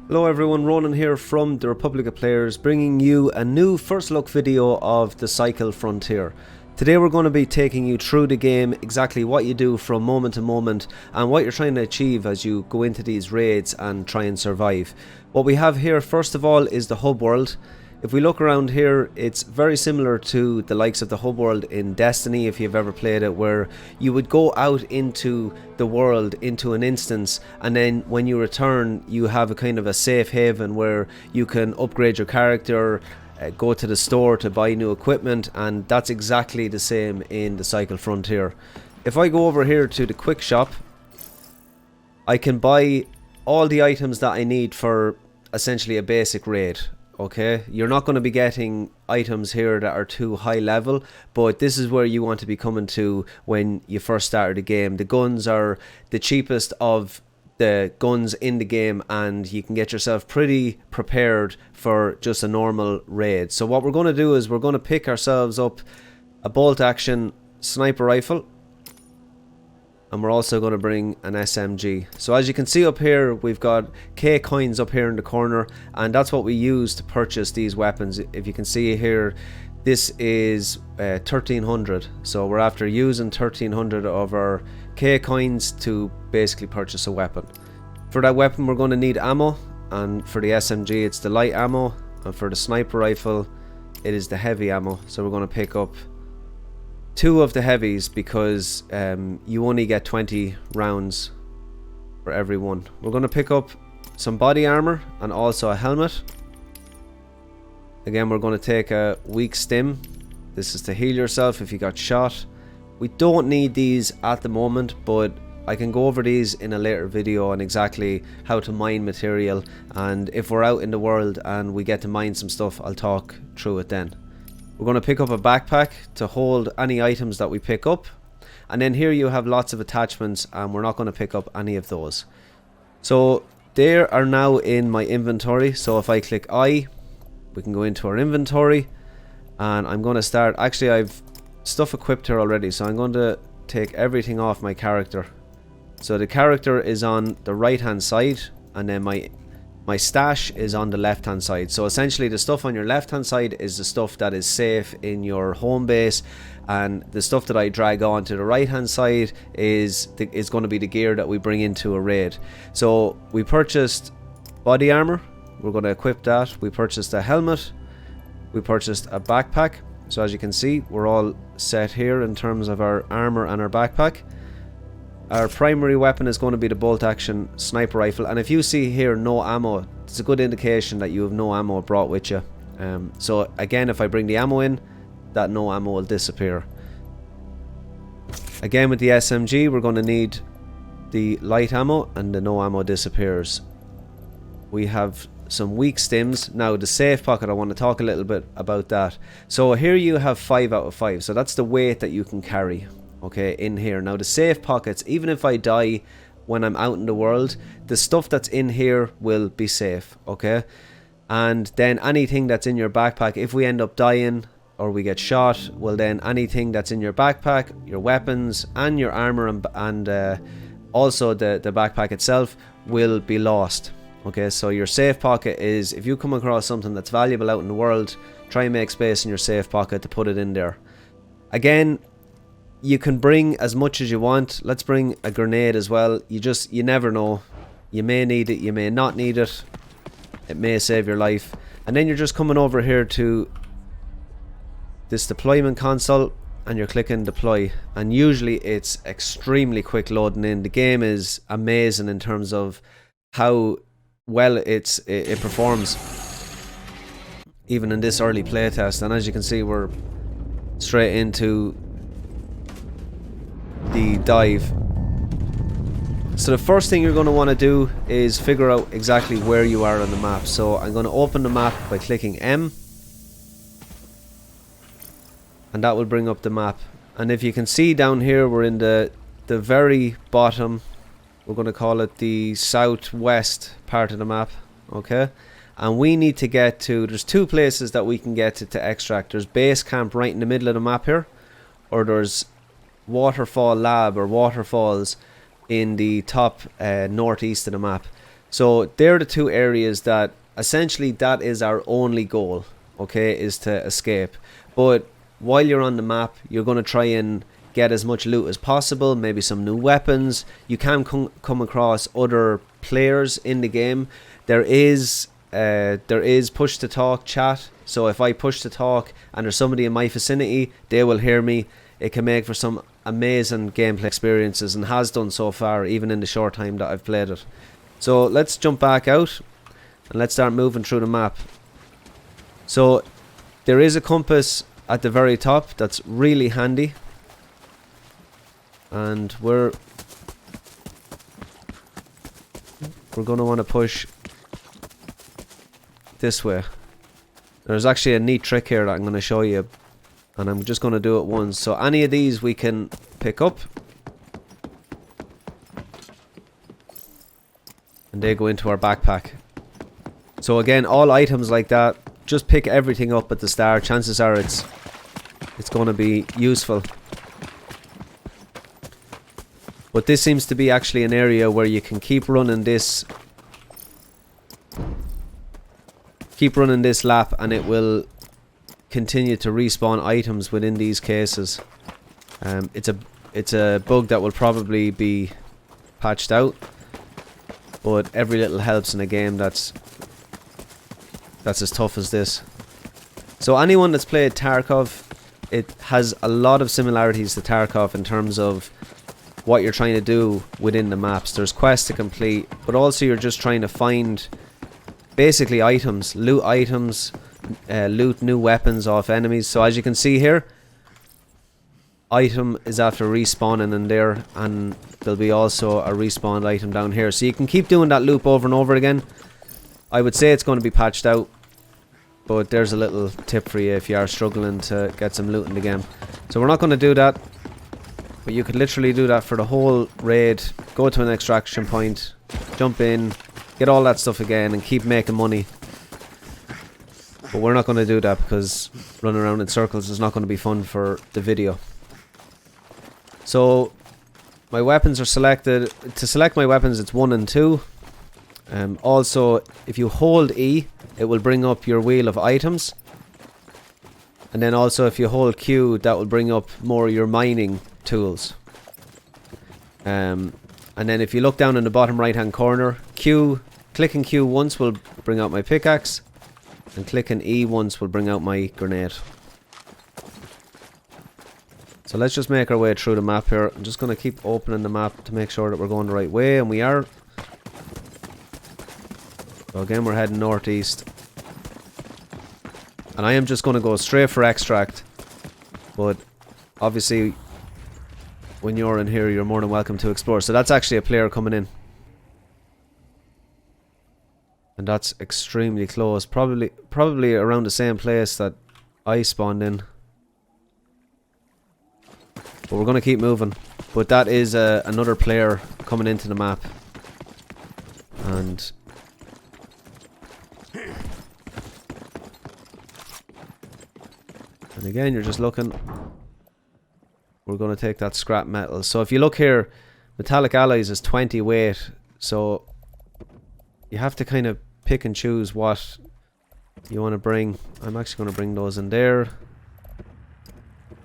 Hello everyone, Ronan here from the Republic of Players, bringing you a new first look video of the Cycle Frontier. Today we're going to be taking you through the game, exactly what you do from moment to moment and what you're trying to achieve as you go into these raids and try and survive. What we have here first of all is the hub world. If we look around here, it's very similar to the likes of the hub world in Destiny, if you've ever played it, where you would go out into the world, into an instance, and then when you return you have a kind of a safe haven where you can upgrade your character, go to the store to buy new equipment, and that's exactly the same in the Cycle Frontier. If I go over here to the quick shop, I can buy all the items that I need for essentially a basic raid. Okay, you're not going to be getting items here that are too high level, but this is where you want to be coming to when you first started the game. The guns are the cheapest of the guns in the game, and you can get yourself pretty prepared for just a normal raid. So what we're going to do is we're going to pick ourselves up a bolt action sniper rifle, and we're also going to bring an SMG. So as you can see up here, we've got K coins up here in the corner, and that's what we use to purchase these weapons. If you can see here, this is 1300, so we're after using 1300 of our K coins to basically purchase a weapon. For that weapon we're going to need ammo, and for the SMG it's the light ammo, and for the sniper rifle it is the heavy ammo. So we're going to pick up 2 of the heavies because you only get 20 rounds for every one. We're going to pick up some body armor and also a helmet. Again, we're going to take a weak stim. This is to heal yourself if you got shot. We don't need these at the moment, but I can go over these in a later video on exactly how to mine material, and if we're out in the world and we get to mine some stuff, I'll talk through it then. We're going to pick up a backpack to hold any items that we pick up, and then here you have lots of attachments, and we're not going to pick up any of those. So they are now in my inventory. So if I click I, we can go into our inventory, and I'm going to start. Actually, I've stuff equipped here already, so I'm going to take everything off my character. So the character is on the right hand side, and then my stash is on the left hand side. So essentially the stuff on your left hand side is the stuff that is safe in your home base, and the stuff that I drag on to the right hand side is going to be the gear that we bring into a raid. So we purchased body armor, we're going to equip that. We purchased a helmet, we purchased a backpack. So as you can see, we're all set here in terms of our armor and our backpack. Our primary weapon is going to be the bolt action sniper rifle, and if you see here no ammo, it's a good indication that you have no ammo brought with you. So again, if I bring the ammo in, that no ammo will disappear. Again, with the SMG we're going to need the light ammo, and the no ammo disappears. We have some weak stims. Now the safe pocket, I want to talk a little bit about that. So here you have 5 out of 5, so that's the weight that you can carry. Okay, in here. Now the safe pockets, even if I die when I'm out in the world, the stuff that's in here will be safe, okay? And then anything that's in your backpack, if we end up dying or we get shot, well then anything that's in your backpack, your weapons and your armor and also the backpack itself will be lost. Okay, so your safe pocket is, if you come across something that's valuable out in the world, try and make space in your safe pocket to put it in there. Again, you can bring as much as you want. Let's bring a grenade as well. You never know. You may need it, you may not need it. It may save your life. And then you're just coming over here to this deployment console, and you're clicking deploy. And usually it's extremely quick loading in. The game is amazing in terms of how well it performs, even in this early playtest. And as you can see, we're straight into the dive. So the first thing you're going to want to do is figure out exactly where you are on the map. So I'm going to open the map by clicking M, and that will bring up the map. And if you can see down here, we're in the very bottom. We're going to call it the southwest part of the map, okay? And we need to get to, there's 2 places that we can get to extract. There's base camp right in the middle of the map here, or there's waterfall lab or waterfalls in the top northeast of the map. So they're the two areas that essentially that is our only goal, okay, is to escape. But while you're on the map, you're going to try and get as much loot as possible, maybe some new weapons. You can come across other players in the game. There is push to talk chat, so if I push to talk and there's somebody in my vicinity, they will hear me. It can make for some amazing gameplay experiences, and has done so far, even in the short time that I've played it. So let's jump back out and let's start moving through the map. So there is a compass at the very top that's really handy, and we're going to want to push this way. There's actually a neat trick here that I'm going to show you, and I'm just going to do it once. So any of these we can pick up, and they go into our backpack. So again, all items like that, just pick everything up at the start. Chances are it's going to be useful. But this seems to be actually an area where you can keep running this lap, and it will continue to respawn items within these cases. It's a bug that will probably be patched out, but every little helps in a game that's as tough as this. So anyone that's played Tarkov, it has a lot of similarities to Tarkov in terms of what you're trying to do within the maps. There's quests to complete, but also you're just trying to find basically items, loot items, loot new weapons off enemies. So as you can see here, item is after respawning in there, and there'll be also a respawned item down here. So you can keep doing that loop over and over again. I would say it's going to be patched out, but there's a little tip for you if you are struggling to get some loot in the game. So we're not going to do that, but you could literally do that for the whole raid. Go to an extraction point, jump in, get all that stuff again, and keep making money. But we're not going to do that because running around in circles is not going to be fun for the video. So my weapons are selected. To select my weapons, it's 1 and 2. Also, if you hold E, it will bring up your wheel of items. And then also if you hold Q, that will bring up more of your mining tools. And then if you look down in the bottom right hand corner, clicking Q once will bring out my pickaxe, and clicking E once will bring out my grenade. So let's just make our way through the map here. I'm just going to keep opening the map to make sure that we're going the right way, and we are. So again, we're heading northeast, and I am just going to go straight for extract, but obviously when you're in here, you're more than welcome to explore. So that's actually a player coming in, and that's extremely close, probably around the same place that I spawned in. But we're going to keep moving. But that is another player coming into the map, and again, you're just looking. We're going to take that scrap metal. So if you look here, metallic alloys is 20 weight. So you have to kind of pick and choose what you want to bring. I'm actually going to bring those in there.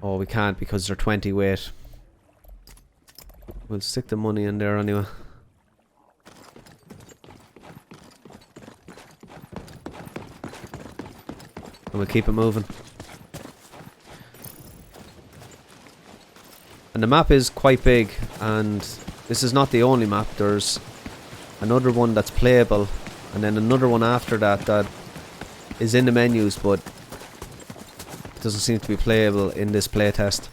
Oh, we can't because they're 20 weight. We'll stick the money in there anyway. And we'll keep it moving. And the map is quite big, and this is not the only map. There's another one that's playable, and then another one after that that is in the menus, but it doesn't seem to be playable in this playtest.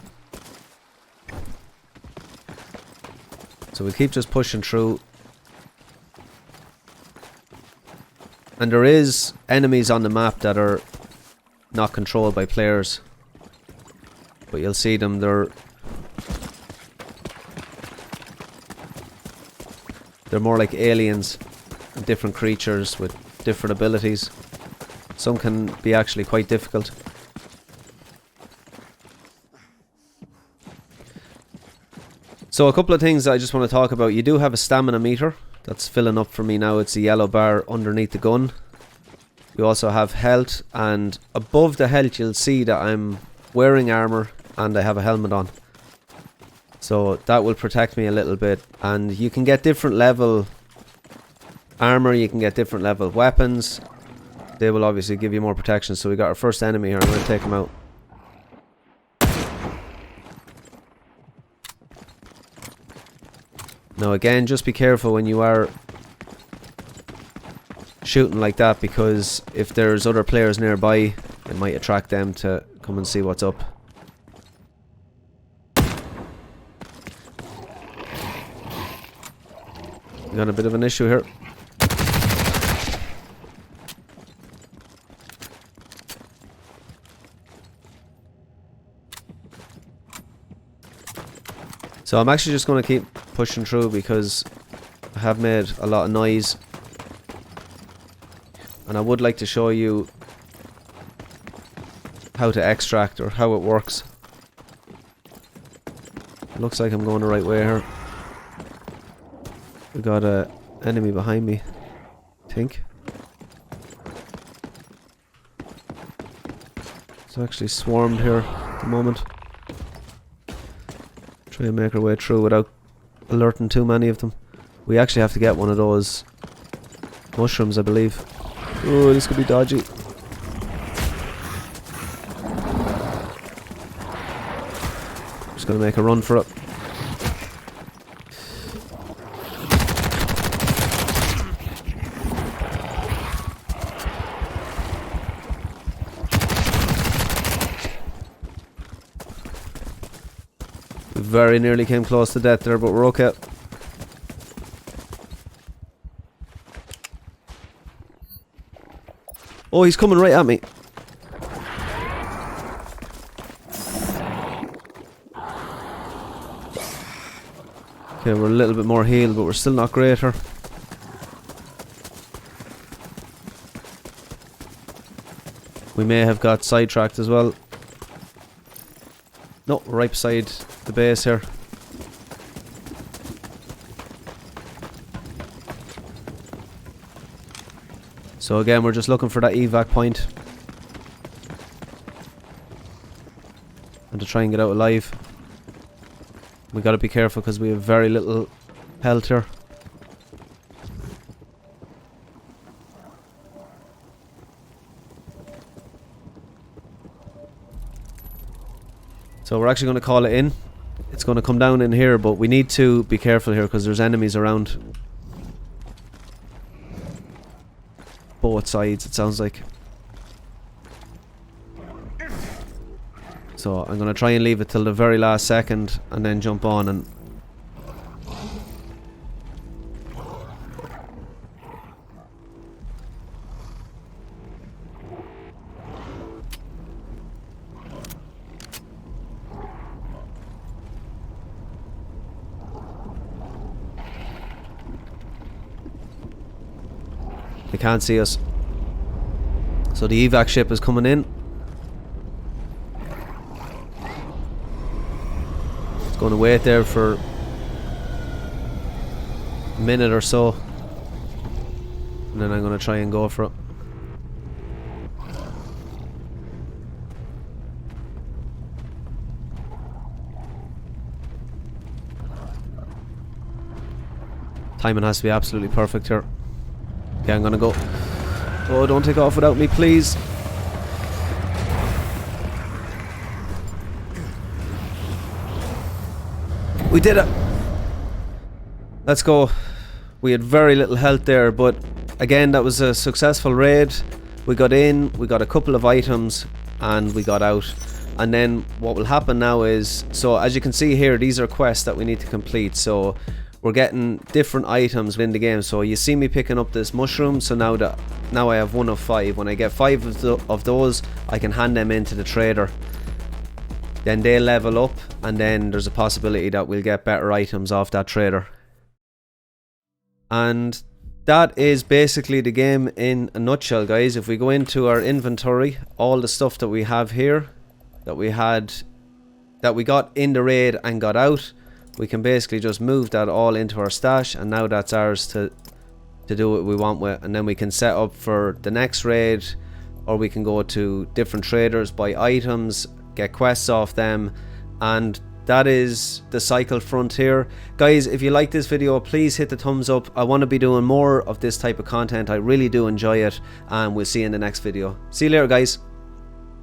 So we'll keep just pushing through. And there is enemies on the map that are not controlled by players, but you'll see them. They're more like aliens, different creatures with different abilities. Some can be actually quite difficult. So a couple of things I just want to talk about. You do have a stamina meter. that's filling up for me now. It's a yellow bar underneath the gun. We also have health, and above the health you'll see that I'm wearing armor and I have a helmet on. So that will protect me a little bit, and you can get different level armor, you can get different level weapons. They will obviously give you more protection. So we got our first enemy here. I'm going to take him out. Now again, just be careful when you are shooting like that, because if there's other players nearby, it might attract them to come and see what's up. We got a bit of an issue here. So I'm actually just going to keep pushing through because I have made a lot of noise. And I would like to show you how to extract, or how it works. It looks like I'm going the right way here. We got a enemy behind me, I think. It's actually swarmed here at the moment. Try and make our way through without alerting too many of them. We actually have to get one of those mushrooms, I believe. Oh, this could be dodgy. Just gonna make a run for it. We very nearly came close to death there, but we're okay. Oh, he's coming right at me. Okay, we're a little bit more healed, but we're still not great here. We may have got sidetracked as well. No, we're right beside the base here. So again, we're just looking for that evac point. And to try and get out alive. We gotta be careful because we have very little health here. So we're actually going to call it in. It's going to come down in here, but we need to be careful here because there's enemies around both sides, it sounds like. So I'm going to try and leave it till the very last second and then jump on and... They can't see us. So the evac ship is coming in. It's going to wait there for a minute or so. And then I'm going to try and go for it. Timing has to be absolutely perfect here. Okay, I'm gonna go. Oh, don't take off without me, please. We did it. Let's go. We had very little health there, but again, that was a successful raid. We got in, we got a couple of items, and we got out. And then what will happen now is, so as you can see here, these are quests that we need to complete. So we're getting different items in the game. So you see me picking up this mushroom. So now I have 1 of 5. When I get 5 of those, I can hand them in to the trader. Then they level up, and then there's a possibility that we'll get better items off that trader. And that is basically the game in a nutshell, guys. If we go into our inventory, all the stuff that we have here, that we got in the raid and got out, we can basically just move that all into our stash, and now that's ours to do what we want with. And then we can set up for the next raid, or we can go to different traders, buy items, get quests off them, and that is the Cycle Frontier. Guys, if you like this video, please hit the thumbs up. I want to be doing more of this type of content. I really do enjoy it, and we'll see you in the next video. See you later, guys.